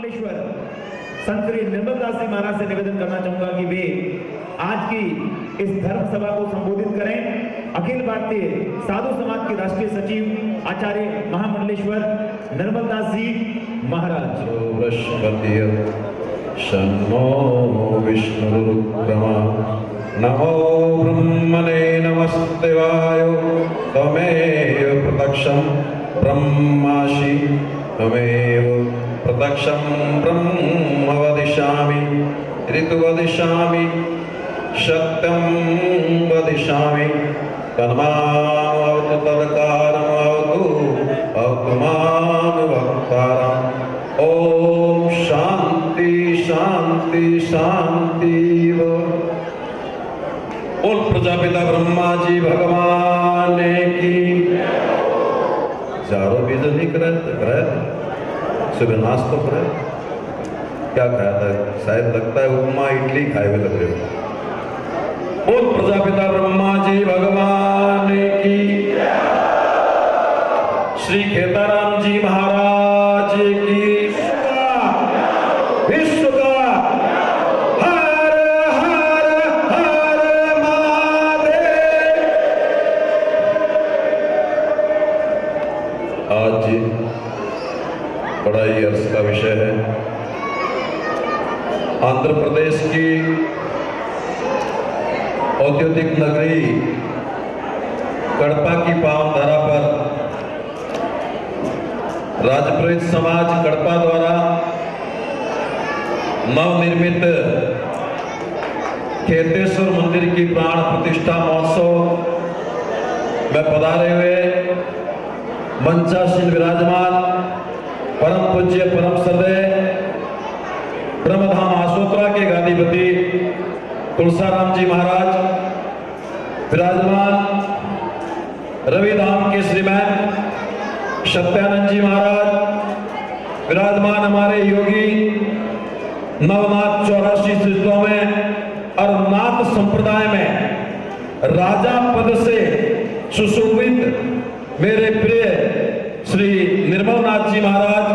महामंडलेश्वर संत श्री निर्मल दास जी महाराज से निवेदन करना चाहूंगा कि वे आज की इस धर्म सभा को संबोधित करें। अखिल भारतीय साधु समाज के राष्ट्रीय सचिव आचार्य महामंडलेश्वर निर्मल दास जी महाराज। शन्नो विष्णुरुक्रमा नमो ब्रह्मणे नमस्तेवाय त्वमेव प्रत्यक्षं ब्रह्मासि त्वमेव प्रत्यक्षं ब्रह्म वदिष्यामि ऋतु वदिष्यामि सत्यं वदिष्यामि तन्मामवतु तत्कारमवतु भवतु मामवक्तारम्। ओम शांति शांति शांति। बोल प्रजापिता ब्रह्मा जी भगवान की। चारों बीज नहीं करे सुबह नाश्ता करे क्या खाया था? शायद लगता है उपमा इडली खाए हुए लग रहे हो। बोल प्रजापिता ब्रह्मा जी भगवान की। श्री खेताराम जी महाराज की। विश्व का हर हर हर महादेव। आज बड़ा ही अर्थ का विषय है। आंध्र प्रदेश की औद्योगिक नगरी कड़पा की पावन धरा पर राजपुरोहित समाज कड़पा द्वारा नवनिर्मित खेतेश्वर मंदिर की प्राण प्रतिष्ठा महोत्सव में पधारे हुए मंचासीन विराजमान परम पूज्य परम श्रद्धेय ब्रह्मधाम आसोत्रा के गादीपति तुलसाराम जी महाराज, विराजमान रविधाम के श्रीमान सत्यानंद जी महाराज, विराजमान हमारे योगी नवनाथ 84 तीर्थों में और नाथ संप्रदाय में राजा पद से सुशोभित मेरे प्रिय श्री निर्मल नाथ जी महाराज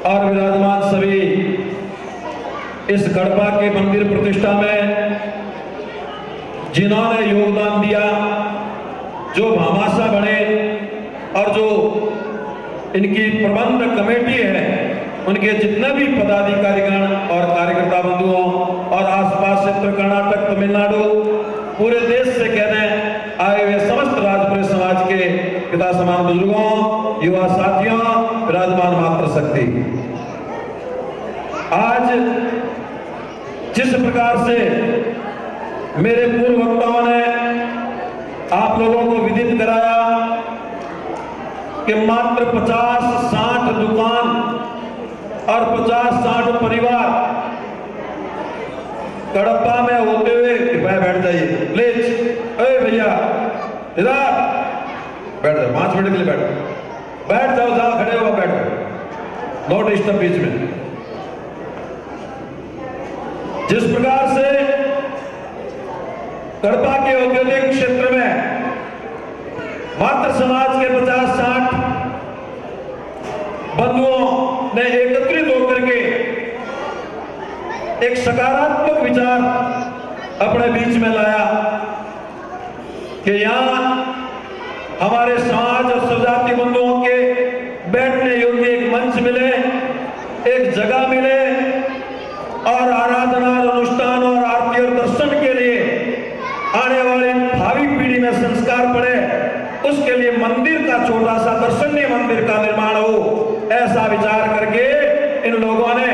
और विराजमान सभी इस कड़पा के मंदिर प्रतिष्ठा में जिन्होंने योगदान दिया, जो भामाशाह बने और जो इनकी प्रबंध कमेटी है, उनके जितने भी पदाधिकारीगण और कार्यकर्ता बंधुओं और आसपास क्षेत्र कर्नाटक तमिलनाडु पूरे देश से कहने आए हुए समस्त राजपुरी समाज के पिता समान बुजुर्गों, युवा साथियों, विराजमान मातृशक्ति। आज जिस प्रकार से मेरे पूर्व वक्ताओं ने आप लोगों को विदित कराया कि मात्र 50-60 दुकान और 50-60 परिवार कड़प्पा में होते हुए, कृपया बैठ जाइए प्लीज। अरे भैया इधर बैठ जाओ, 5 मिनट के लिए बैठ जाओ, जहां खड़े हो बैठ जाओ, नो डिस्टर्ब बीच में। जिस प्रकार से कड़पा के औद्योगिक क्षेत्र में मात्र समाज के 50-60 बंधुओं ने एकत्रित होकर के एक सकारात्मक विचार अपने बीच में लाया कि यहां हमारे समाज और सजाती बंधुओं के बैठने योग्य एक मंच मिले, एक जगह मिले और आराधना और अनुष्ठान और आरती और दर्शन के लिए आने वाली भावी पीढ़ी में संस्कार पड़े, उसके लिए मंदिर का छोटा सा दर्शनीय मंदिर का निर्माण हो, ऐसा विचार करके इन लोगों ने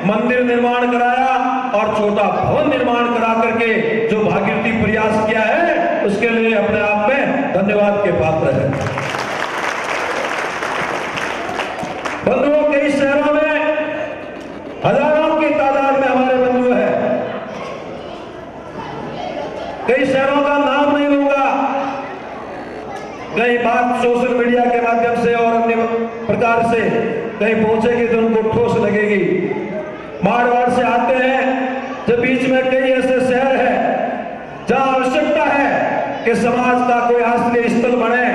मंदिर निर्माण कराया और छोटा भवन निर्माण करा करके जो भागीरथी प्रयास किया है, उसके लिए अपने आप में धन्यवाद के पात्र है। बंधुओं, कई शहरों में हजारों की तादाद में हमारे बंधु हैं। कई शहरों का नाम नहीं लूंगा, कहीं बात सोशल मीडिया के माध्यम से और अन्य प्रकार से कहीं पहुंचेगी तो उनको ठोस लगेगी। मारवाड़ से आते हैं, जब बीच में कई ऐसे शहर हैं जहां आवश्यकता है कि समाज का कोई आश्रय स्थल बने,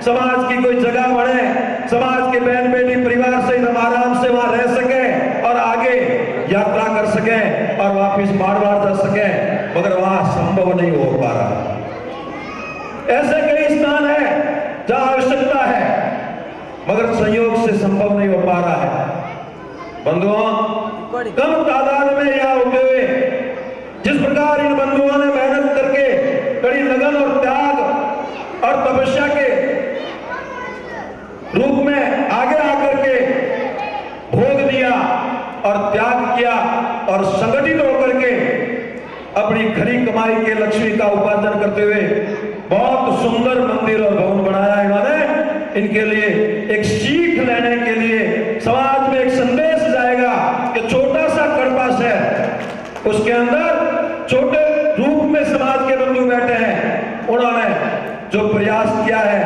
समाज की कोई जगह बने, समाज के बहन बेटी परिवार से हम आराम से वहां रह सके, पा रहा है। बंधुओं, कम तादाद में यहाँ होते हुए जिस प्रकार इन बंधुओं ने मेहनत करके कड़ी लगन और त्याग और तपस्या के रूप में आगे आकर के भोग दिया और त्याग किया और संगठित होकर के अपनी खरी कमाई के लक्ष्मी का उपार्जन करते हुए बहुत सुंदर मंदिर और भवन बनाया इन्होंने। इनके लिए एक सीख लेने के लिए समाज में एक संदेश जाएगा कि छोटा सा कड़पा शहर, उसके अंदर छोटे रूप में समाज के बंधु बैठे हैं, उन्होंने जो प्रयास किया है,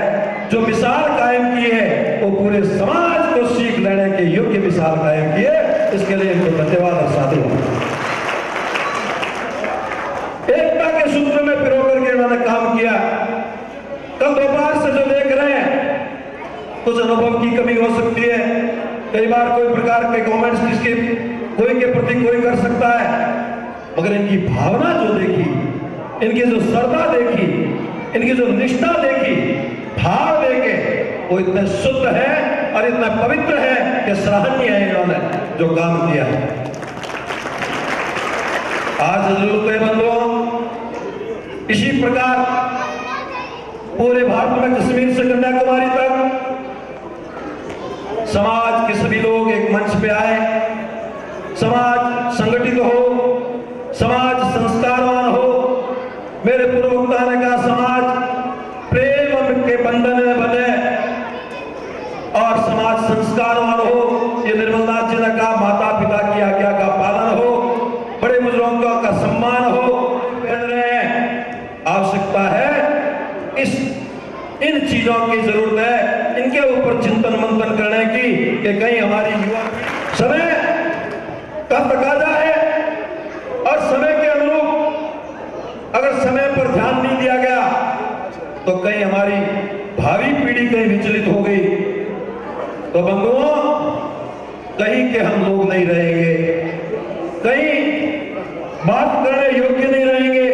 जो मिसाल कायम की है, वो पूरे समाज को सीख लेने के योग्य मिसाल कायम की है। इसके लिए इनको धन्यवाद और साधु। एकता के सूत्र में पिरो करके इन्होंने काम किया। कल दोपहर से जो देख रहे हैं, कुछ अनुभव की कमी हो सकती है, कई बार कोई प्रकार के कमेंट्स जिसके कोई के प्रति कोई कर सकता है, मगर इनकी भावना जो देखी, इनकी जो श्रद्धा देखी, इनकी जो निष्ठा देखी, भाव देखे, वो इतने शुद्ध है और इतना पवित्र है कि सराहनीय है इन्होंने जो काम किया। आज जरूरत है बंधुओं, इसी प्रकार पूरे भारत में कश्मीर से कन्याकुमारी तक समाज के सभी लोग एक मंच पे आए, समाज संगठित हो, समाज संस्कारवान हो। मेरे पूर्व वक्ता ने कहा समाज प्रेम के बंधन में बने और समाज संस्कारवान हो। ये निर्मलनाथ जी ने कहा माता पिता की आज्ञा का पालन हो, बड़े बुजुर्गों का सम्मान हो। आवश्यकता है, इन चीजों की जरूरत है, इनके ऊपर चिंतन मंथन करने की कि कहीं हमारी युवा समय का तकाजा है और समय के अनुरूप अगर समय पर ध्यान नहीं दिया गया तो कहीं हमारी भावी पीढ़ी कहीं विचलित हो गई तो बंधुओं कहीं के हम लोग नहीं रहेंगे, कहीं बात करने योग्य नहीं रहेंगे,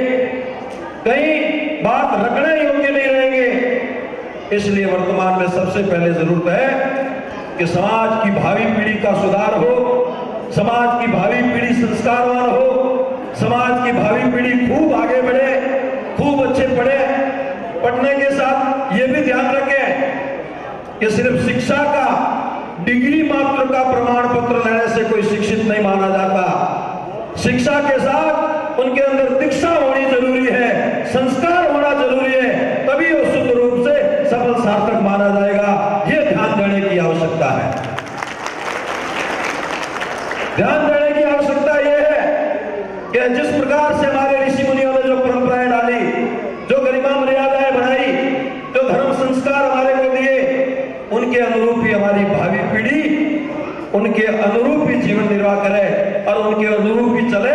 कहीं बात रखने योग्य नहीं रहेंगे। इसलिए वर्तमान में सबसे पहले जरूरत है कि समाज की भावी पीढ़ी का सुधार हो, समाज की भावी पीढ़ी संस्कारवान हो, समाज की भावी पीढ़ी खूब आगे बढ़े, खूब अच्छे पढ़े। पढ़ने के साथ ये भी ध्यान रखें कि सिर्फ शिक्षा का डिग्री मात्र का प्रमाण पत्र लेने से कोई शिक्षित नहीं माना जाता। शिक्षा के साथ उनके अंदर दीक्षा होनी जरूरी है, संस्कार होना जरूरी है, तभी वो शुद्ध रूप से सफल सार्थक माना जाएगा। ये ध्यान देने की आवश्यकता है। ध्यान देने की आवश्यकता यह है कि जिस प्रकार से हमारे ऋषि मुनियों ने जो परंपराएं डाली, जो गरिमा मर्यादाएं बनाई, जो धर्म संस्कार हमारे को दिए, उनके अनुरूप ही हमारी भावी पीढ़ी उनके अनुरूप ही जीवन निर्वाह करे और उनके अनुरूप ही चले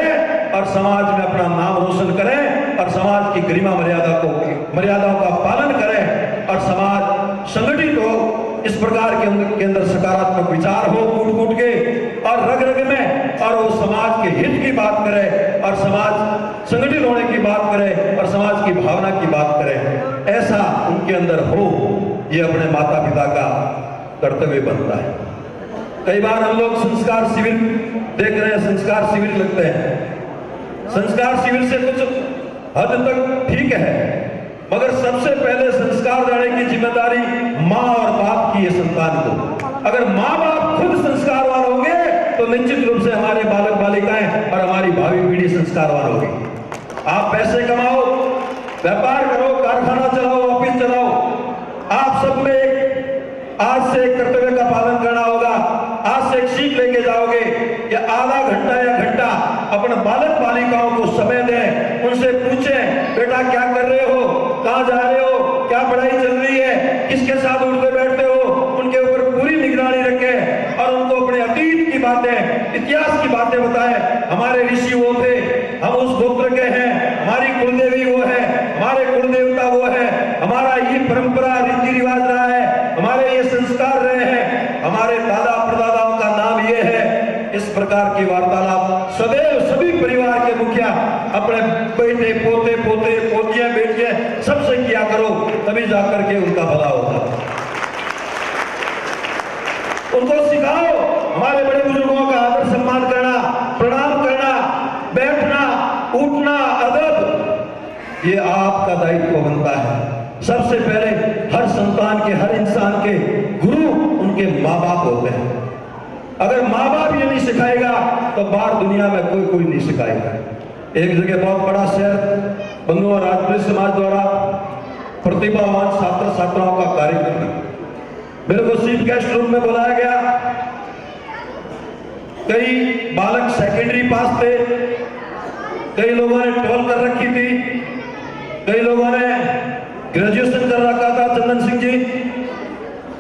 और समाज में अपना नाम रोशन करे और समाज की गरिमा मर्यादाओं का पालन करे और समाज संगठित हो। इस प्रकार के उनके अंदर सकारात्मक विचार हो कूट कूट के और रग रग में, और वो समाज के हित की बात करे और समाज संगठित होने की बात करे और समाज की भावना की बात करे। ऐसा उनके अंदर हो, ये अपने माता पिता का कर्तव्य बनता है। कई बार हम लोग संस्कार शिविर देख रहे हैं, संस्कार शिविर लगते हैं। संस्कार शिविर से कुछ हद तक ठीक है, मगर सबसे पहले संस्कार देने की जिम्मेदारी माँ और बाप की है संतान को। अगर माँ बाप खुद संस्कारवान होंगे तो निश्चित रूप से हमारे बालक बालिकाएं और हमारी भावी पीढ़ी संस्कारवान होगी। आप पैसे कमाओ, व्यापार करो, कारखाना चलाओ, ऑफिस चलाओ, आप सब में आज से एक कर्तव्य का पालन करना होगा। आज से एक सीख लेके जाओगे कि आधा घंटा या घंटा अपने बालक बालिकाओं को समय दें, उनसे पूछें बेटा क्या कर रहे हो, कहाँ जा रहे हो, क्या पढ़ाई चल रही है, किसके साथ उठते बैठते हो, उनके ऊपर पूरी निगरानी रखें और उनको अपने अतीत की बातें, इतिहास की बातें बताएं। हमारे ऋषि वो थे, हम उस गोत्र के हैं, हमारी कुलदेवी वो है, हमारे कुलदेवता वो है, हमारा ये परंपरा रीति रिवाज रहा है, हमारे ये संस्कार रहे हैं, हमारे दादा परदादाओं का नाम ये है। इस प्रकार की वार्तालाप सदैव सभी परिवार के मुखिया अपने बेटे पोते पोते पोतियां बेटियां सबसे किया करो, तभी जाकर के उनका भला होगा। उनको सिखाओ हमारे बड़े बुजुर्गों का आदर सम्मान करना, प्रणाम करना, बैठना, उठना, अदब, ये आपका दायित्व बनता है। सबसे पहले हर संतान के, हर इंसान के गुरु उनके माँ बाप होते हैं। अगर माँ बाप ये नहीं सिखाएगा तो बाहर दुनिया में कोई नहीं सिखाएगा। एक जगह बहुत बड़ा शहर बंधुआ राजपूत समाज द्वारा प्रतिभावान छात्र छात्राओं का कार्यक्रम है। मेरे को चीफ गेस्ट रूम में बुलाया गया। कई बालक सेकेंडरी पास थे, कई लोगों ने 12 कर रखी थी, कई लोगों ने ग्रेजुएशन कर रखा था। चंदन सिंह जी,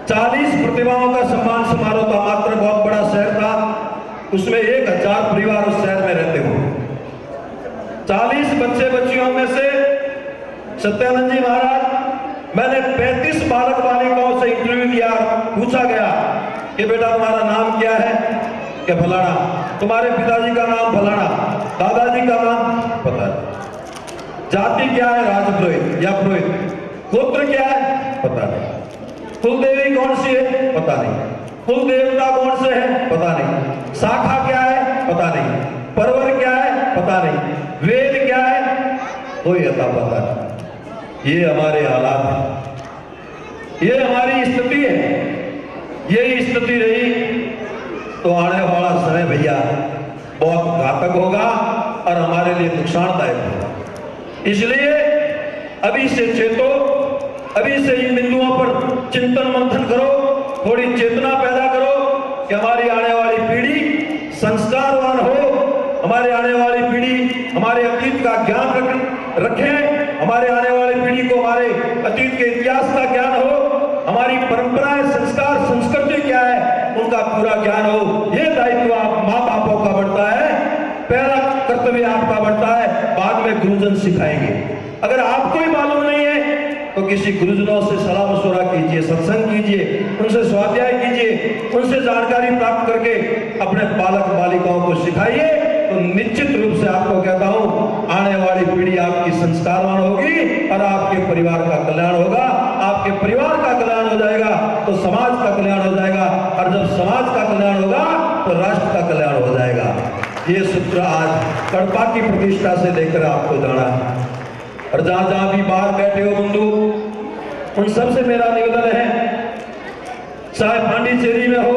40 प्रतिभाओं का सम्मान समारोह था। मात्र बहुत बड़ा शहर था, उसमें 1000 परिवार उस शहर में रहते हो। 40 बच्चे बच्चियों में से सत्यानंद जी महाराज, मैंने 35 बालक बालिकाओं से इंटरव्यू किया। पूछा गया कि बेटा तुम्हारा नाम क्या है? कि फलाना। तुम्हारे पिताजी का नाम फलाना, दादाजी का नाम पता नहीं। जाति क्या है? राजपुरोहित या पुरोहित। गोत्र क्या है? पता नहीं। कुल देवी कौन सी है? पता नहीं। कुल देवता कौन से है? पता नहीं। शाखा क्या है? पता नहीं। परवर क्या है? पता नहीं। वेद क्या है? कोई अता पता नहीं। ये हमारे हालात हैं, ये हमारी स्थिति है। यही स्थिति रही तो आने वाला समय भैया बहुत घातक होगा और हमारे लिए नुकसानदायक होगा। इसलिए अभी से चेतो, अभी से इन बिंदुओं पर चिंतन मंथन करो, थोड़ी चेतना पैदा करो कि हमारी आने वाली पीढ़ी संस्कारवान हो, हमारे आने वाली पीढ़ी हमारे अतीत का ज्ञान रखे, हमारे आने वाली पीढ़ी को हमारे अतीत के इतिहास का ज्ञान हो, हमारी परंपराएं, संस्कार, संस्कृति क्या है उनका पूरा ज्ञान हो। ये दायित्व आप माँ बापों का बढ़ता है, पहला कर्तव्य आपका बढ़ता है, बाद में गुरुजन सिखाएंगे। अगर आपको ही मालूम नहीं है तो किसी गुरुजनों से सलाह मशवरा कीजिए, सत्संग कीजिए, उनसे स्वाध्याय कीजिए, उनसे जानकारी प्राप्त करके अपने बालक बालिकाओं को सिखाइए। तो निश्चित रूप से आपको कहता हूं आने वाली पीढ़ी आपकी संस्कारवान होगी और आपके परिवार का कल्याण होगा। आपके परिवार का कल्याण हो जाएगा तो समाज का कल्याण हो जाएगा, और जब समाज का कल्याण होगा तो राष्ट्र का कल्याण हो जाएगा। ये सूत्र आज कड़पा की प्रतिष्ठा से लेकर आपको जाना है। और जहां जहां भी बाहर बैठे हो बंधु, उन सबसे मेरा निवेदन है, चाहे पांडिचेरी में हो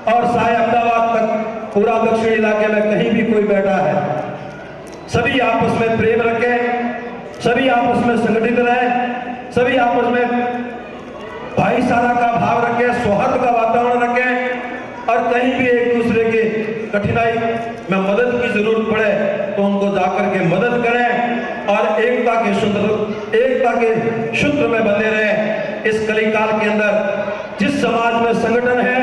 और चाहे अहमदाबाद तक, पूरा दक्षिण इलाके में कहीं भी कोई बैठा है, सभी आपस में प्रेम रखें, सभी आपस में संगठित रहें, सभी आपस में भाईचारा का भाव रखें, सौहार्द का वातावरण रखें, और कहीं भी एक दूसरे के कठिनाई में मदद की जरूरत पड़े तो उनको जाकर के मदद करें और एकता के सूत्र में बंधे रहें। इस कलिकाल के अंदर जिस समाज में संगठन है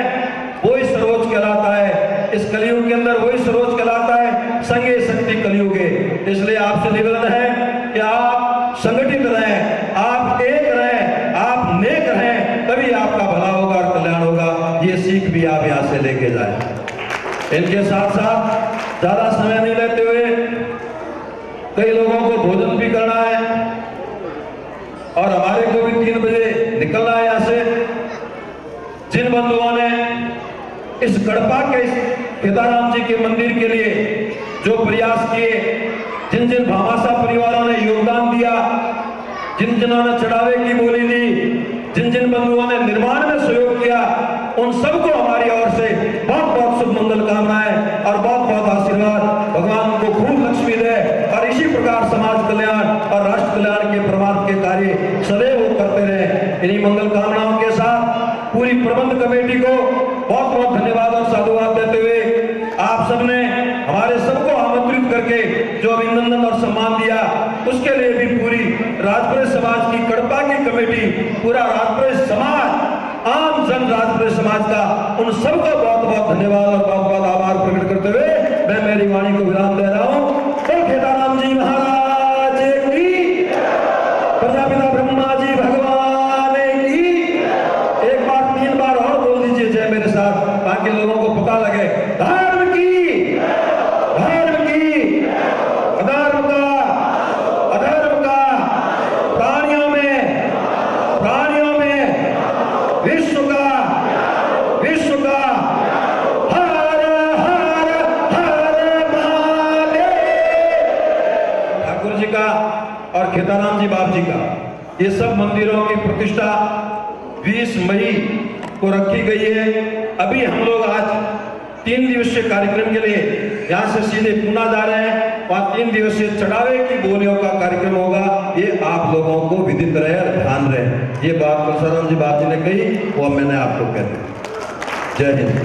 वही सर्वोच्च कहलाता है, इस कलयुग के अंदर वही सर्वोच्च कहलाता है, संगे शक्ति कलयुगे। इसलिए आपसे निवेदन है कि आप संगठित रहें, आप एक रहें, आप नेक रहें, तभी आपका भला होगा और कल्याण होगा। ये सीख भी आप यहाँ से लेके जाएं। इनके साथ साथ ज्यादा समय नहीं लेते हुए कई लोगों को भोजन भी करना है और हमारे को भी 3 बजे निकलना है यहाँ से। जिन बंधुओं ने इस गड़पा के केदाराम जी के मंदिर के लिए जो प्रयास किए, जिन जिन भामाशाह परिवारों ने योगदान दिया, जिन जिन्होंने चढ़ावे की बोली दी, जिन जिन बंधुओं ने निर्माण में सहयोग किया, उन सबको हमारी ओर से बहुत बहुत शुभ मंगल कामनाएं और बहुत बहुत आशीर्वाद। भगवान को खूब लक्ष्मी दे और इसी प्रकार समाज कल्याण और राष्ट्र कल्याण के परमार्थ के कार्य सदैव वो करते रहे। इन्हीं मंगल कामनाओं के साथ पूरी प्रबंध कमेटी को बहुत बहुत धन्यवाद और साधुवाद देते हुए आप सबने हमारे सबको आमंत्रित करके जो अभिनंदन और सम्मान दिया, उसके लिए भी पूरी राजपुर समाज की कड़पा की कमेटी, पूरा राजपुर समाज, आम जन राजपुर समाज का, उन सबको बहुत बहुत धन्यवाद और बहुत बहुत आभार प्रकट करते हुए मैं मेरी वाणी को विराम दे रहा हूं। तो केदाराम जी महाराज की, प्रजापिता ब्रह्मा जी भगवान की। एक बार 3 बार और बोल दीजिए जय मेरे साथ, ताकि लोगों को पता लगे धर्म की, धर्म की, अधर्म का, अधर्म का, प्राणियों में, विश्व का, विश्व ये सब मंदिरों की प्रतिष्ठा 20 मई को रखी गई है। अभी हम लोग आज 3 दिवसीय कार्यक्रम के लिए यहाँ से सीधे पुणे जा रहे हैं और 3 दिवसीय चढ़ावे की बोलियों का कार्यक्रम होगा। ये आप लोगों को विदित रहे और ध्यान रहे। ये बात परशुराम जी बात ने कही, वो मैंने आपको कह दी। जय हिंद।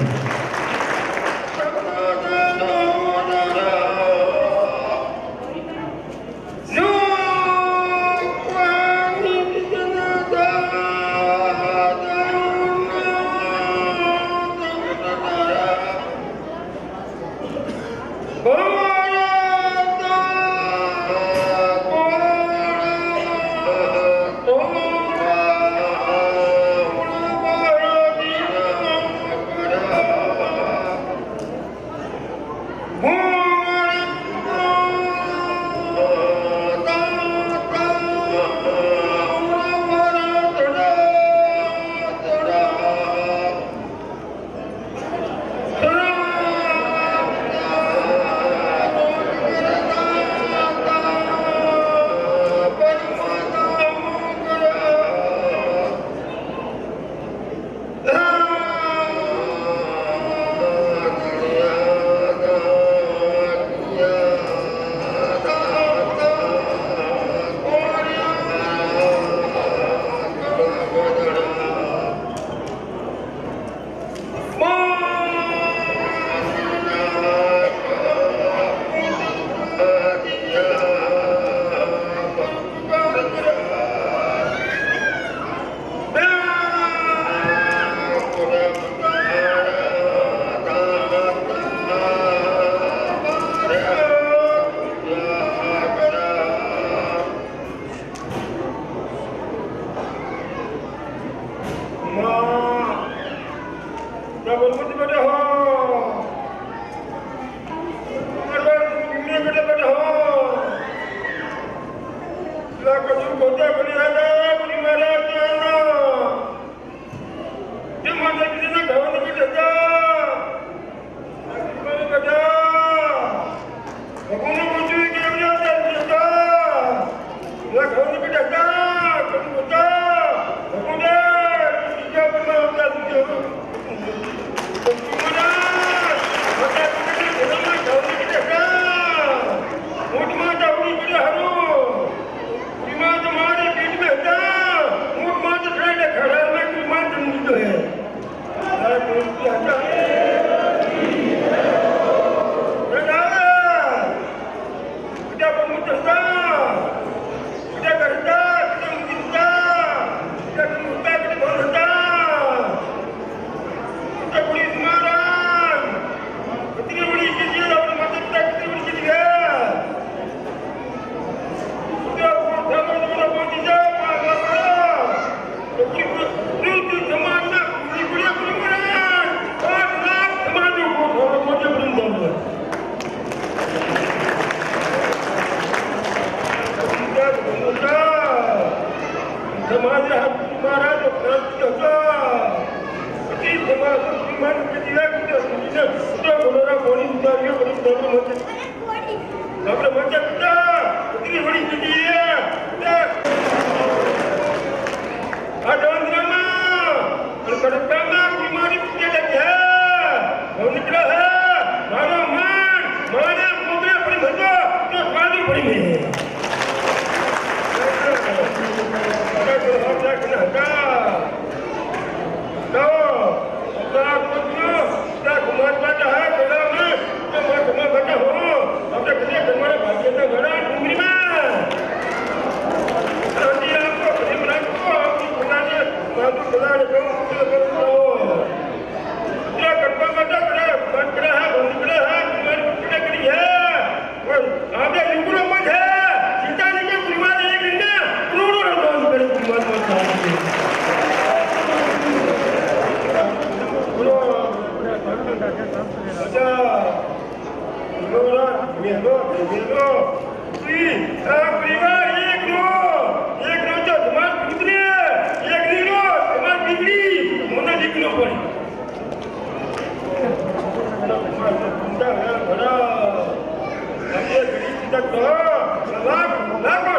लाख लाख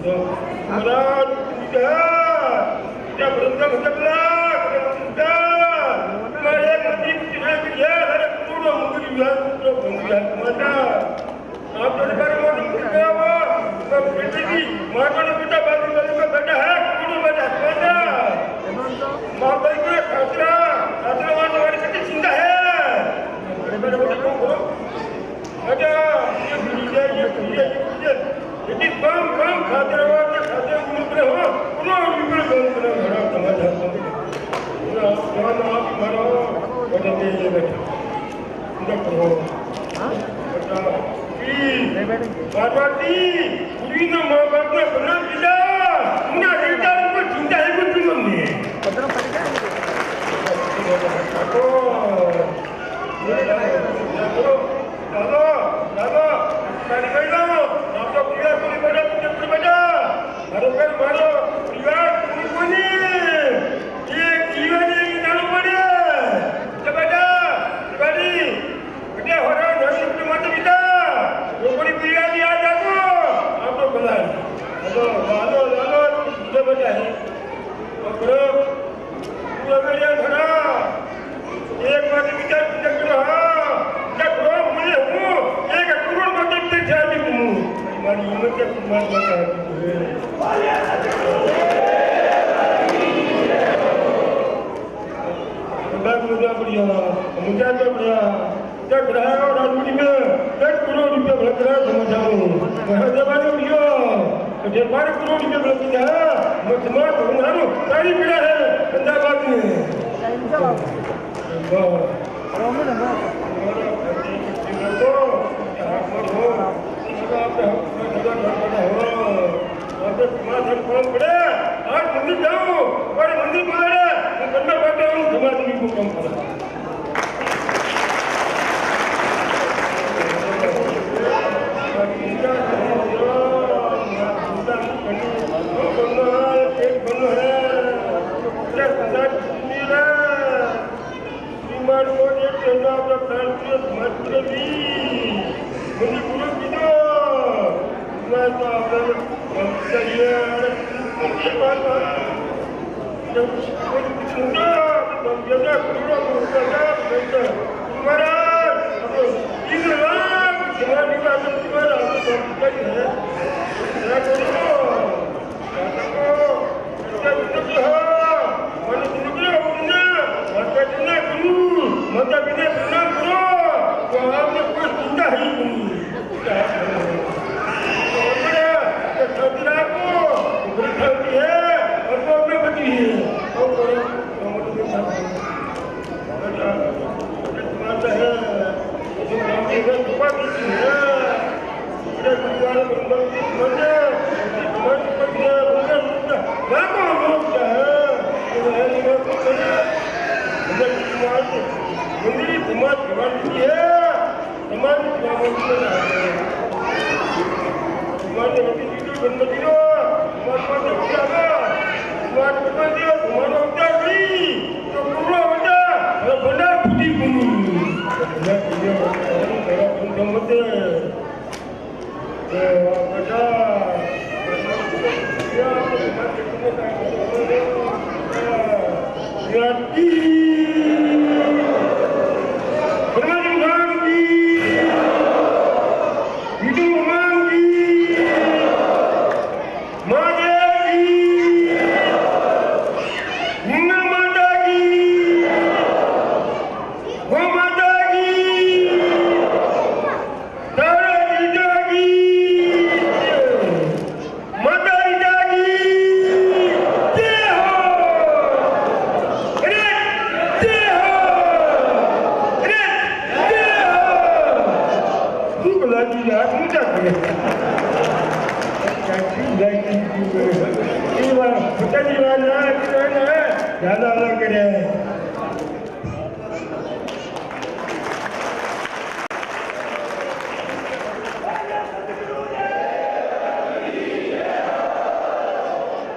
महाराज क्या बरंदा भटकला तुम्हारे मंदिर कितने बिया हर पूरा मंदिर बिया तो बंदिया माता आप तो कर मालूम क्या वो सब बेटे की माता ने बेटा बाजू वाले का बेटा है पूरा बेटा माता मां भाई को खतरा खतरा वाली कितनी चिंता है बड़े बड़े को बोलो अच्छा ये यदि कम खाते मुद्रे हो पूरा विपरीत करो घड़ा समाज पूरा स्वाद आप मारो बेटा ये बेटा करो बेटा पार्वती पूरी ना मां बाप ने बना दिया उन्हें बेटा को चिंता है कुछ नहीं है दादा दादा गाड़ी कर लो आप तो प्रिया को बेटा पुत्र बेटा अरे कर मारो प्रिया को नहीं ये जीवन ये नाम पड़े तो बेटा गाड़ी बेटा हो रहा नहीं अपने माता पिता वो बड़ी प्रिया की आ जाओ आप तो बुला हेलो हेलो जो बेटा है और पूरा मेरे घरा एक बात विचार करो करो मुझे हूँ एक करोड़ मतलब तक जाने को हूँ हमारी उम्र के कुमार बता मुझे बढ़िया मुझे तो बढ़िया क्या कराया और राजूरी में 1 करोड़ रुपया भर रहा समझाऊँ मैं जमाने बढ़िया तो 12 करोड़ रुपया भर दिया मैं समाज हूँ सारी पीड़ा है पंजाब में मंदिर जाओ और मंदिर बोले करना पड़ता है समाज को कम करा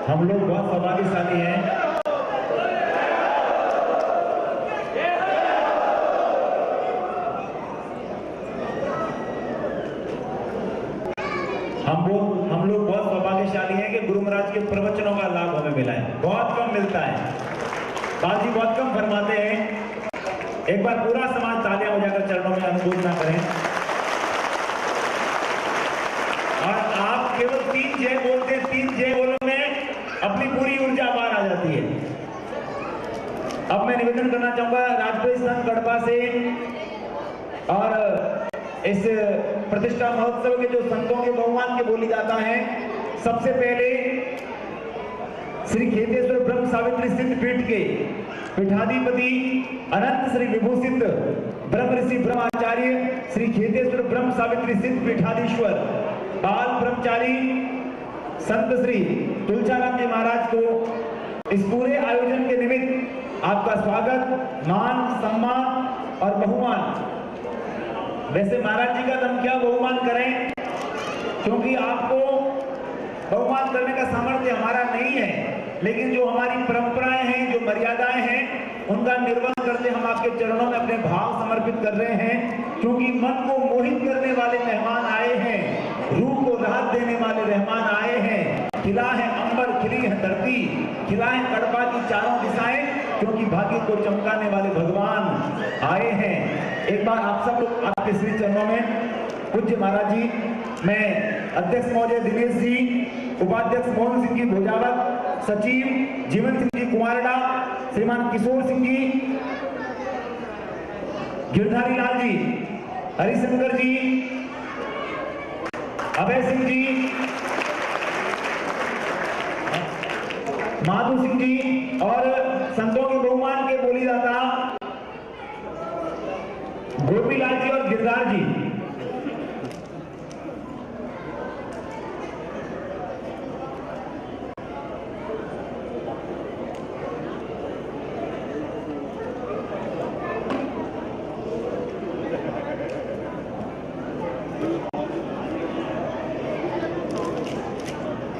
हम लोग बहुत सौभाग्यशाली हैं। हम लोग बहुत सौभाग्यशाली हैं में मिला है, बहुत कम मिलता है। बाजी बहुत कम फरमाते हैं। एक बार पूरा समाज तालियां बजाकर चरणों में अनुमोदना करें। और आप केवल 3 जय बोलते हैं, 3 जय बोलने में अपनी पूरी ऊर्जा बाहर आ जाती है। अब मैं निवेदन करना चाहूंगा राजपुरी संघ कड़पा से और इस प्रतिष्ठा महोत्सव के जो संतों के बहुमान के बोली जाता है, सबसे पहले श्री खेतेश्वर ब्रह्म सावित्री सिद्ध पीठ के पीठाधिपति अनंत श्री विभूषित ब्रह्म ऋषि ब्रह्माचार्य श्री खेतेश्वर ब्रह्म सावित्री सिद्ध पीठाधीश्वर बाल ब्रह्मचारी संत श्री तुलसीराम जी महाराज को इस पूरे आयोजन के निमित्त आपका स्वागत, मान, सम्मान और बहुमान। वैसे महाराज जी का हम क्या बहुमान करें, क्योंकि आपको बहुमान करने का सामर्थ्य हमारा नहीं है, लेकिन जो हमारी परंपराएं हैं, जो मर्यादाएं हैं, उनका निर्वहन करते हम आपके चरणों में अपने भाव समर्पित कर रहे हैं। क्योंकि मन को मोहित करने वाले मेहमान आए हैं, रूह को राहत देने वाले रहमान आए हैं। खिला है अंबर, खिली है धरती, खिला है कड़पा की चारों दिशाएं, क्योंकि भाग्य को चमकाने वाले भगवान आए हैं। एक बार आप सब लोग आपके श्री चरणों में पूज्य महाराज जी, मैं अध्यक्ष महोदय दिनेश जी, उपाध्यक्ष मोहन सिंह जी भोजावत, सचिव जीवन सिंह जी कुमारडा, श्रीमान किशोर सिंह जी, गिरधारी लाल जी, हरिशंकर जी, अभय सिंह जी, माधु सिंह जी और संतों के बहुमान के बोलीदाता गोपीलाल जी और गिरधार जी।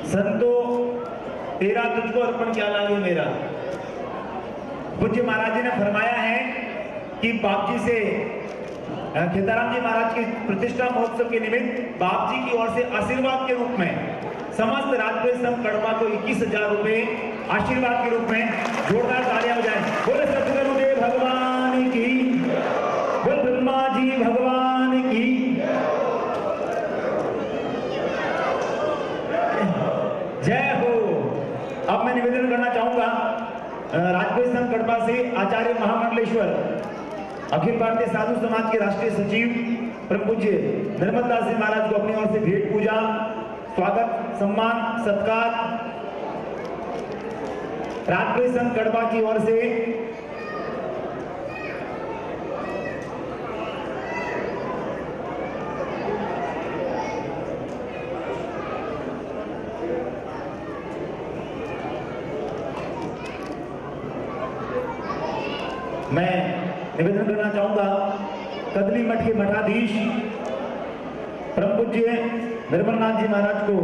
संतो तेरा तुझको अर्पण क्या लागे मेरा। पूज्य महाराज जी ने फरमाया है कि बाप जी से खेताराम जी महाराज की प्रतिष्ठा महोत्सव के निमित्त बाप जी की ओर से आशीर्वाद के रूप में समस्त राजपुरी संघ कड़पा को 21,000 रुपए आशीर्वाद के रूप में जोरदार तालियां बजाएं। बोले सतगुरुदेव भगवान की, बोल ब्रह्मा जी भगवान की। जय हो। अब मैं निवेदन करना चाहूंगा राजपुरी संघ कड़पा से आचार्य महामंडलेश्वर अखिल भारतीय साधु समाज के राष्ट्रीय सचिव परम पूज्य निर्मल दास जी महाराज को अपनी ओर से भेंट पूजा, स्वागत, सम्मान, सत्कार राजपुरी संघ कड़पा की ओर से मैं निवेदन करना चाहूंगा कदली मठ के मठाधीश परम पूज्य निर्मलनाथ जी महाराज को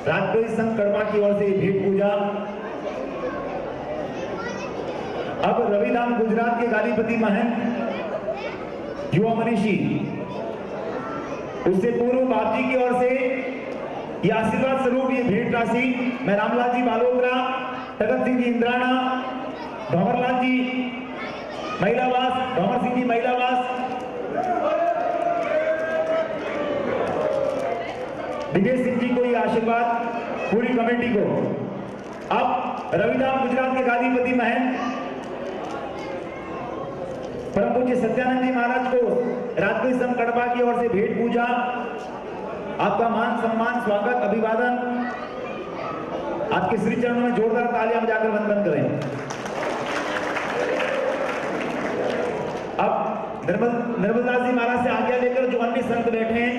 राजपुरी संघ कड़पा की ओर से भेंट पूजा। अब रविधाम गुजरात के गालीपति महंत युवा मनीषी, उससे पूर्व बाप जी की ओर से ये आशीर्वाद स्वरूप ये भेंट राशि मैं रामलाल जी बालोत्रा, तगत सिंह जी इंद्राना, भंवरलाल जी महिलावास, भंवर सिंह जी महिलावास, दिनेश सिंह जी को ये आशीर्वाद, पूरी कमेटी को। अब रविधाम गुजरात के गादीपति महंत परम पूज्य सत्यानंद जी महाराज को राजपुरी संघ कड़पा की ओर से भेंट पूजा, आपका मान, सम्मान, स्वागत, अभिवादन, आपके श्री चरणों में जोरदार तालियां बजाकर वंदन करें। अब निर्मलदास जी महाराज से आज्ञा लेकर जो अन्य संत बैठे हैं,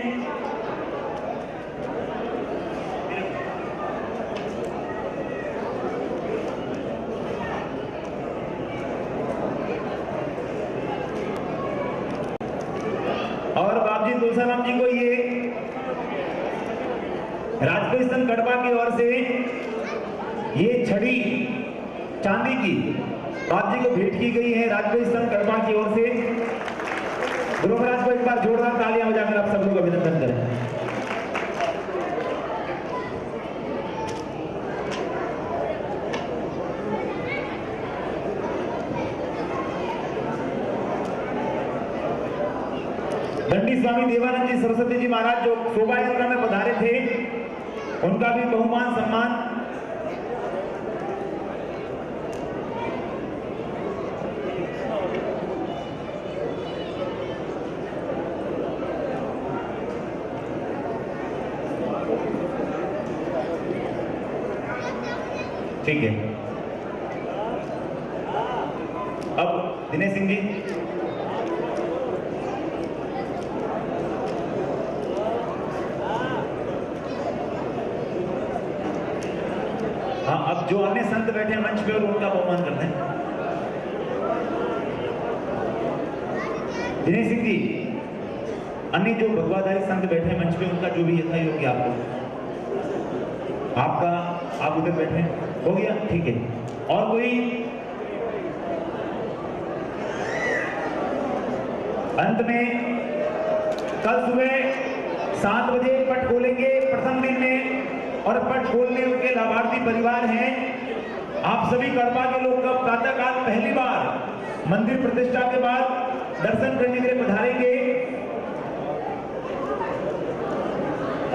और बाप जी तुलसीराम जी को ये राजपुरी संघ कड़पा की ओर से ये छड़ी चांदी की बाप जी को भेंट की गई है राजपुरी संघ कड़पा की ओर से। गुरु महाराज को एक बार जोरदार तालियां बजाकर आप सब लोग अभिनंदन करें। दंडी स्वामी देवानंद जी सरस्वती जी महाराज जो शोभा यात्रा में पधारे थे, उनका भी बहुमान सम्मान। ठीक है, अब दिनेश सिंह जी। हाँ, अब जो अन्य संत बैठे हैं मंच पे और उनका बहुमान करते हैं। दिनेश सिंह जी, अन्य जो भगवाधारी संत बैठे हैं मंच पे, उनका जो भी यथा योग्य आपका आप उधर बैठे हो गया, ठीक है। और कोई अंत में कल सुबह 7 बजे पट खोलेंगे प्रथम दिन में, और पट खोलने के लाभार्थी परिवार हैं आप सभी कड़पा के लोग। कब प्रातःकाल पहली बार मंदिर प्रतिष्ठा के बाद दर्शन करने के लिए पधारेंगे।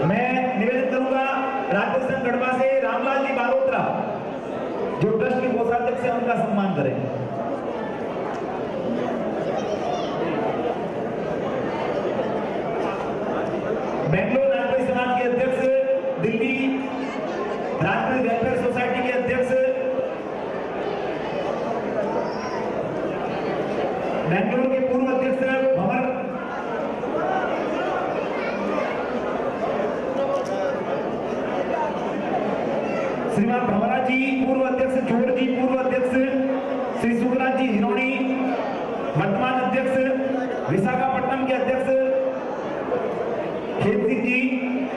मैं निवेदन करूंगा राज्य संघ कड़पा से रामलाल जी बारोत्रा जो ट्रस्ट के कोषाध्यक्ष से, उनका सम्मान करें। बेंगलोर राजपूत समाज के अध्यक्ष, दिल्ली राजपूत वेलफेयर सोसाइटी के अध्यक्ष, बेंगलोर के पूर्व अध्यक्ष भंवर, श्रीमान भंवरा जी पूर्व अध्यक्ष, जोड़ जी पूर्व अध्यक्ष, श्री सुखराज जी हिरोनी वर्तमान अध्यक्ष, विशाखापट्टनम के अध्यक्ष खेत सिंह जी,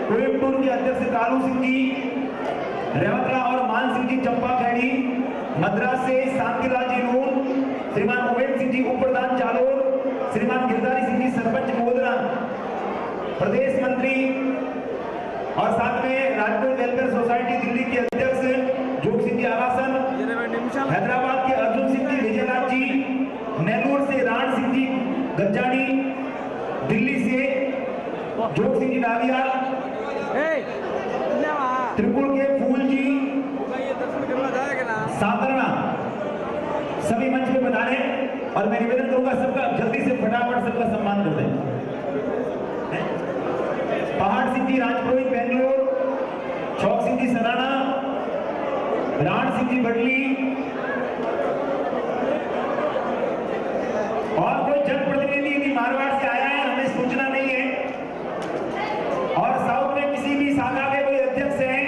कोयम्बटूर के अध्यक्ष कालू सिंह जी, रेवतरा और मान सिंह जी चंपाखेड़ी, मद्रास से शांतिलाल जी नून, श्रीमान उमेश सिंह जी उप प्रधान जालोर, श्रीमान गिरधारी सिंह जी सरपंच मोदरा, प्रदेश मंत्री, और साथ में राजपूत वेलफेयर सोसाइटी दिल्ली के अध्यक्ष जोग सिंह जी आवासन, हैदराबाद के अर्जुन सिंह जी विजयनाथ जी, नेल्लोर से राण सिंह जी गज्जानी, दिल्ली से जोग सिंह जी नावियाल, त्रिपुर के फूल जी साधारणा, सभी मंच पे पधारे। और मैं निवेदन करूंगा सबका जल्दी से फटाफट सबका सम्मान कर दें। पहाड़ सिंह जी राजपुरोहित बेंगलोर, चौक सिंह जी सराना, राण सिंह जी बडली, और कोई जनप्रतिनिधि यदि मारवाड़ से आया है, हमें सूचना नहीं है, और साउथ में किसी भी शाखा के कोई अध्यक्ष हैं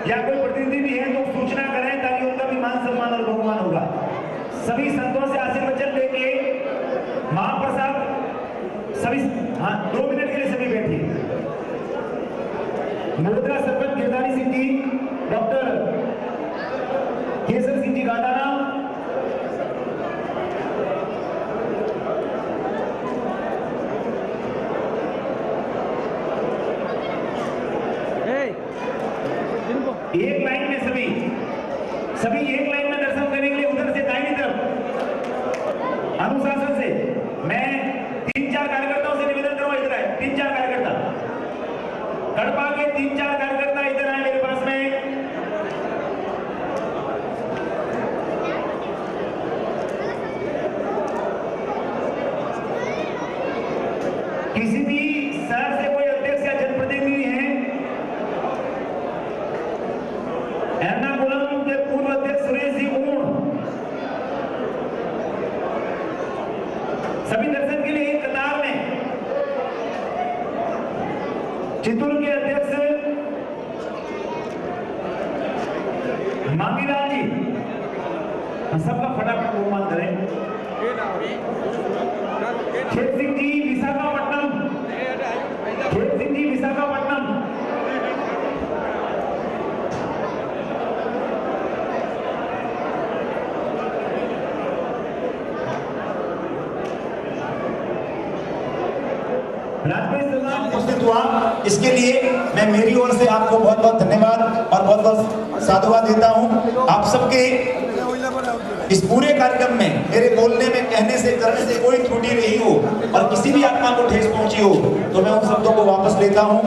या कोई प्रतिनिधि भी है तो सूचना करें, ताकि उनका भी मान सम्मान और बहुमान होगा। सभी संतों से आशीर्वचन लेके महाप्रसाद सभी, हाँ 2 मिनट के लिए सभी बैठिए। मोदरा सरपंच गिरधारी सिंह जी, डॉक्टर केसर सिंह जी गादाना, एक लाइन में सभी एक लाइन में दर्शन करने के लिए उधर से दाहिनी तरफ अनुशासन से। मैं 3-4 कार्यकर्ताओं से निवेदन करूंगा, इधर आए 3-4 कार्यकर्ता, कड़पा के 3-4 कार्यकर्ता इधर आए मेरे पास में। किसी भी शहर से कोई अध्यक्ष या जनप्रतिनिधि है, एर्नाकुलम के पूर्व अध्यक्ष सुरेश जी ऊण, सभी दर्शन के लिए एक कतार में। चित्तूर के अध्यक्ष मांगीलाल जी, सबका फटाफट बहुमान करें। खेत सिंह जी विशाखापट्टनम, खेत सिंह जी विशाखापट्टनम, उपस्थित हुआ, इसके लिए मैं मेरी ओर से आपको बहुत बहुत धन्यवाद और बहुत बहुत साधुवाद देता हूं। आप सबके इस पूरे कार्यक्रम में मेरे बोलने में, कहने से, करने से कोई त्रुटि रही हो और किसी किसी भी आत्मा को ठेस पहुंची हो तो मैं उन शब्दों को वापस लेता हूं।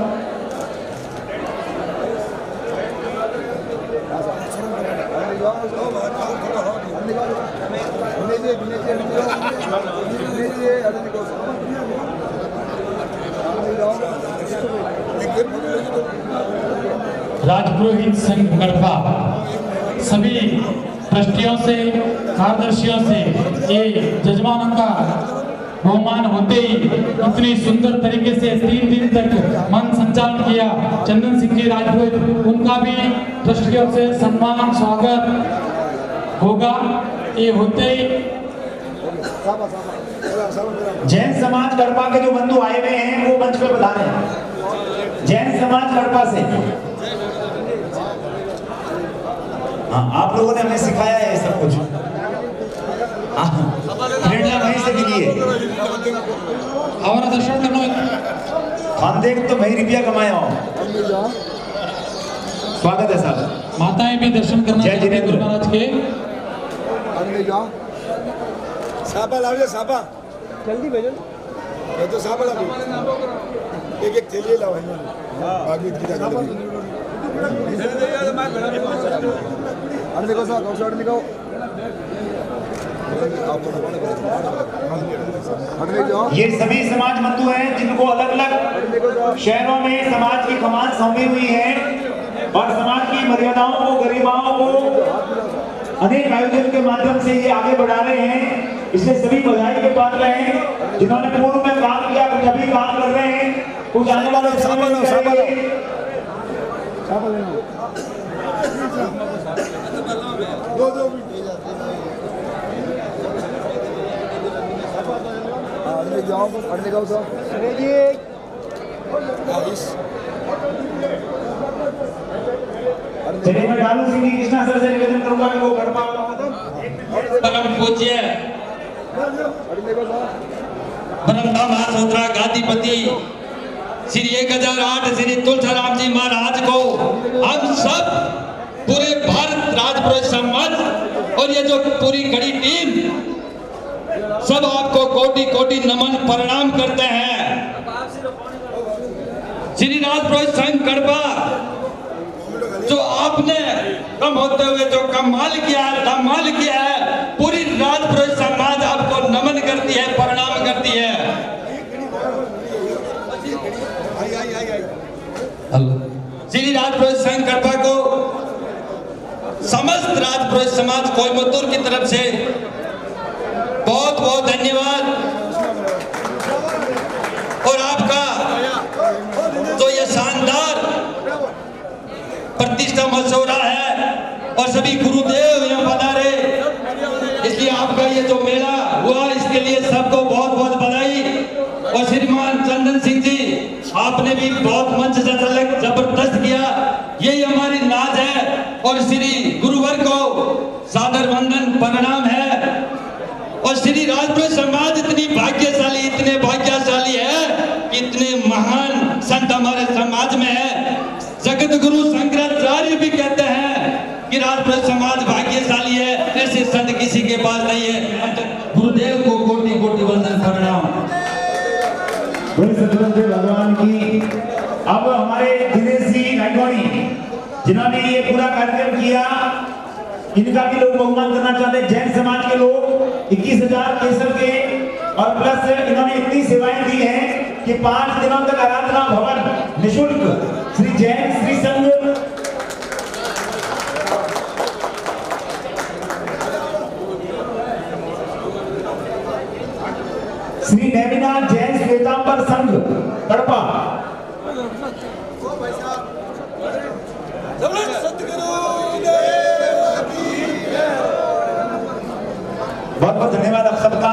राजपुरोहित संघ गढ़वा सभी ट्रस्टियों से, कार्यदर्शियों से ये जजमानों का बहुमान होते ही इतनी सुंदर तरीके से 3 दिन तक मन संचालन किया चंदन सिंह जी राजपुरोहित, उनका भी ट्रस्टियों से सम्मान स्वागत होगा। ये होते ही जैन समाज गढ़वा के जो बंधु आए हुए हैं वो मंच पे बता रहे हैं। जैन समाज गढ़वा से, हाँ, आप लोगों ने हमें सिखाया है सब कुछ, प्रेरणा वहीं से मिली है। हमारा दर्शन करना हम देख तो वही रुपया कमाया हो। स्वागत है साहब। माताएं भी दर्शन करना जय जिनेंद्र महाराज के। सापा लाओ, सापा जल्दी भेजो। ये तो सापा लाओ, एक थैली लाओ है भागवत गीता का। अरे देखो साहब, कौन सा दिखाओ। ये सभी समाज बंधु हैं जिनको अलग अलग शहरों में समाज की कमान सौंपी हुई है और समाज की मर्यादाओं को, गरिमाओं को अनेक आयोजन के माध्यम से ये आगे बढ़ा रहे हैं। इसलिए सभी बधाई के पात्र हैं जिन्होंने पूर्व में काम किया, कुछ अभी काम कर रहे हैं, कुछ आने वाले समय में करेंगे। जाओ पढ़ने जाओ सर। चलिए मैं डालू सिंह कृष्णा सर से निवेदन करूंगा कि वो गढ़वा परम पूज्य परम सोत्रा गादीपति श्री 1008 श्री तुलसीराम जी महाराज को हम सब पूरे भारत राजपुरोहित समाज और ये जो पूरी कड़ी टीम सब आपको कोटि कोटि नमन प्रणाम करते हैं। श्री राजपुरोहित संघ गढ़वा जो आपने कम होते हुए जो कमाल किया है, धमाल किया है, पूरी राजपुरोहित समाज आपको नमन करती है, प्रणाम करती है। श्री राजपुरोहित संघ गढ़वा को समस्त राजपुरोहित समाज कोयम्बतूर की तरफ से बहुत बहुत धन्यवाद। और आपका जो ये शानदार प्रतिष्ठा महोत्सव हो रहा है और सभी गुरुदेव यहाँ पधारे, इसलिए आपका ये जो मेला हुआ इसके लिए सबको बहुत बहुत बधाई। और श्रीमान चंदन सिंह जी आपने भी बहुत मंच से जबरदस्त किया, यही हमारी नाज है। और श्री गुरुवर को सादर वंदन प्रणाम है। और श्री राजपुरोहित समाज इतनी भाग्यशाली है कि इतने महान संत हमारे समाज में है। जगत गुरु शंकराचार्य भी कहते हैं कि राजपुरोहित समाज भाग्यशाली है, ऐसे संत किसी के पास नहीं है। गुरुदेव को कोटि कोटि वंदन प्रणाम। भगवान की। अब हमारे दिनेश जी गायकवाड़ी जिन्होंने ये पूरा कार्यक्रम किया, इनका भी लोग बहुमान करना चाहते हैं। जैन समाज के लोग 21,000 केसर के और प्लस इन्होंने इतनी सेवाएं दी हैं कि 5 दिनों तक आराधना भवन निःशुल्क श्री जैन श्री संघ श्री नैमिनाथ जैन श्वेतांबर संघ कड़पा बहुत बहुत धन्यवाद आप सबका।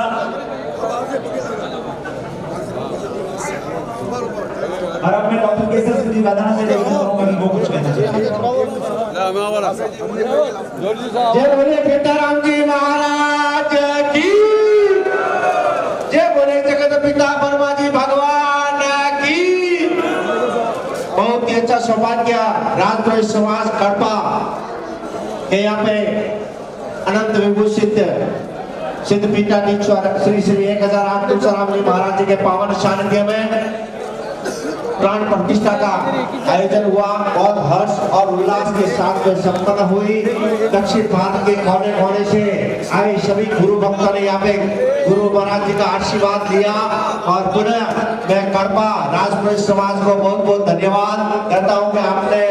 और अब मैं डॉक्टर केसर सिंह जी वादाना से निवेदन करूंगा कि वो कुछ कहना चाहिए। जय बोले सीताराम जी महाराज की, जय बोले जगत पिता ब्रह्मा जी भगवान की। बहुत ही अच्छा सौभाग्य राजपुरोहित समाज कड़पा के यहाँ पे अनंत विभूषित सिद्ध पीठाधीश्वर श्री श्री 1008 तुलसीराम जी महाराज जी के पावन सानिध्य में प्राण प्रतिष्ठा का आयोजन हुआ। बहुत हर्ष और उल्लास के साथ में संपन्न हुई। दक्षिण भारत के कोने कोने से आए सभी गुरु भक्तों ने यहाँ पे गुरु महाराज जी का आशीर्वाद लिया और पुनः मैं कड़पा राजपुरी समाज को बहुत बहुत धन्यवाद कहता हूँ कि आपने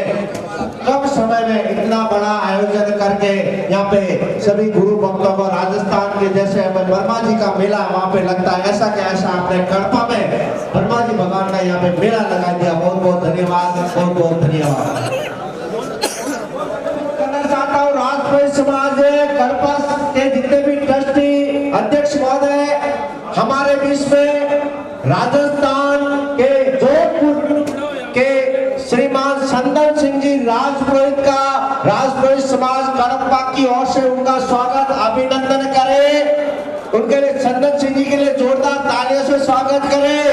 कम समय में इतना बड़ा आयोजन करके यहाँ पे सभी गुरु भक्तों को राजस्थान के जैसे वर्मा जी का मेला वहाँ पे लगता है, ऐसा क्या ऐसा आपने कड़पा में वर्मा जी भगवान का यहाँ पे मेला लगा दिया। बहुत बहुत धन्यवाद, बहुत बहुत धन्यवाद करना चाहता हूँ। राजपुरी समाज कड़पा के जितने भी ट्रस्टी अध्यक्ष महोदय हमारे बीच में राजस्थान के जोधपुर के श्रीमान संदन सिंह जी राजपुरोहित का राजपुरोहित समाज कड़पा की ओर से उनका स्वागत अभिनंदन करें। उनके लिए संदन सिंह जी के लिए जोरदार तालियों से स्वागत करें।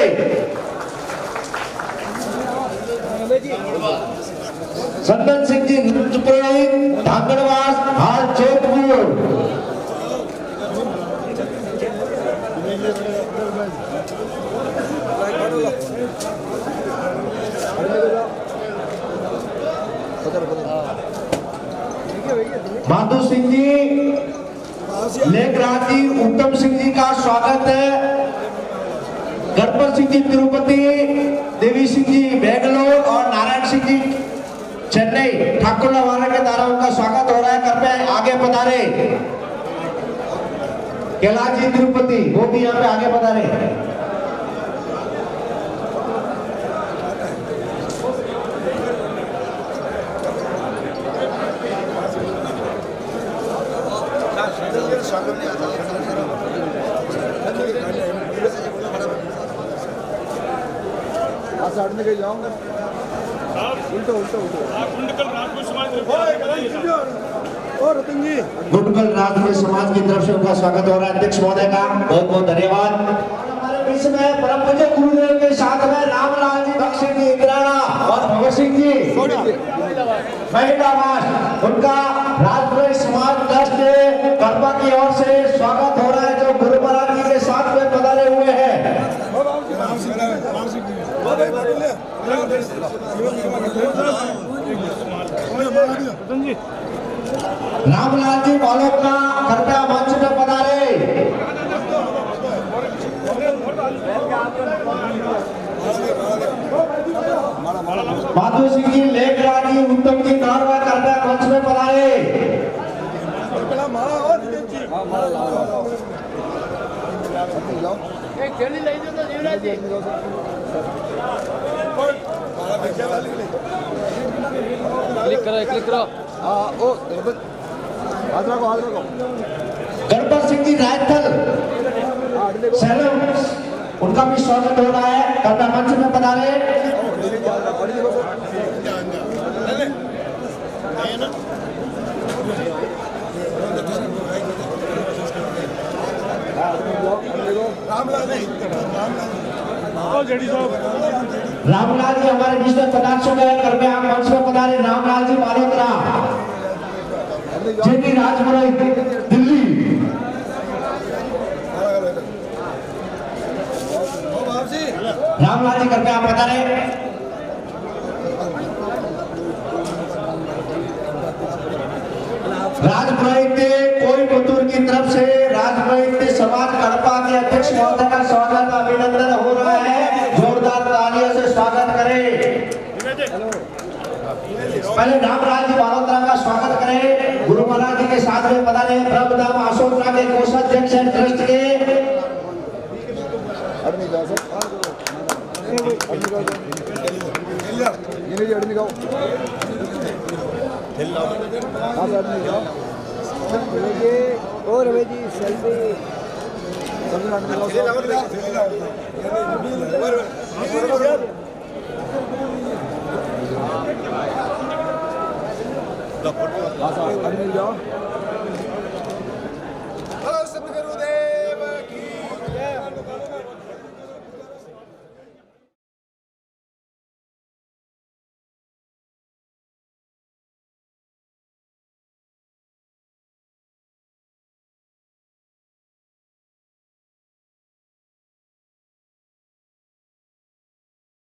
संदन सिंह जी राजपुरोहित धांगड़वास हाल जोधपुर। माधु सिंह जी लेखराज जी उत्तम सिंह जी का स्वागत है। गणपत सिंह जी तिरुपति, देवी सिंह जी बेंगलोर और नारायण सिंह जी चेन्नई ठाकुर वाला के द्वारा उनका स्वागत हो रहा है। कृपया आगे पधारे। कैलाश जी तिरुपति वो भी यहाँ पे आगे पधारे। साइड में कहीं जाऊंगा उल्टा उल्टा उल्टा गुंडकल राजपूत समाज और रतन जी गुंडकल राजपूत समाज की तरफ से उनका स्वागत हो रहा है। अध्यक्ष महोदय का बहुत बहुत धन्यवाद। हमारे बीच में परम पूज्य गुरुदेव के साथ में रामलाल जी भक्त सिंह जी इंद्राणा और भगत सिंह जी महिलावास उनका राजपूत समाज ट्रस्ट कड़पा की ओर से स्वागत हो रहा है जो गुरु महाराज जी के साथ में पधारे हुए हैं। रामलाल जी बालोकना कृपया मंच में पधारे। माधु सिंह जी लेखराज जी उत्तम जी नारवा कृपया मंच में पधारे। क्लिक करो ओ हाथ रखो गणपत सिंह जी रायथल सैलम उनका भी स्वागत हो रहा है। कृपया मंच में पधारे। रामलाल जी हमारे बीच में पधार चुके हैं। कृपया आप मंच में पधारे। रामलाल जी मालोत्रा जेडी राजपुरोहित दिल्ली। रामलाल जी कृपया आप पधारे। राजपुरोहित कोयंबटूर की तरफ से राजपुरोहित समाज कड़पा के अध्यक्ष महोदय का स्वागत अभिनंदन हो रहा है। जोरदार तालियों से स्वागत करें। पहले रामलाल जी बालोत्रा का स्वागत करें। गुरु महाराज जी के साथ में पधारे ब्रह्मधाम अशोकरा के कोषाध्यक्ष हैं ट्रस्ट के। और जी सेल्फी मिल जाओ।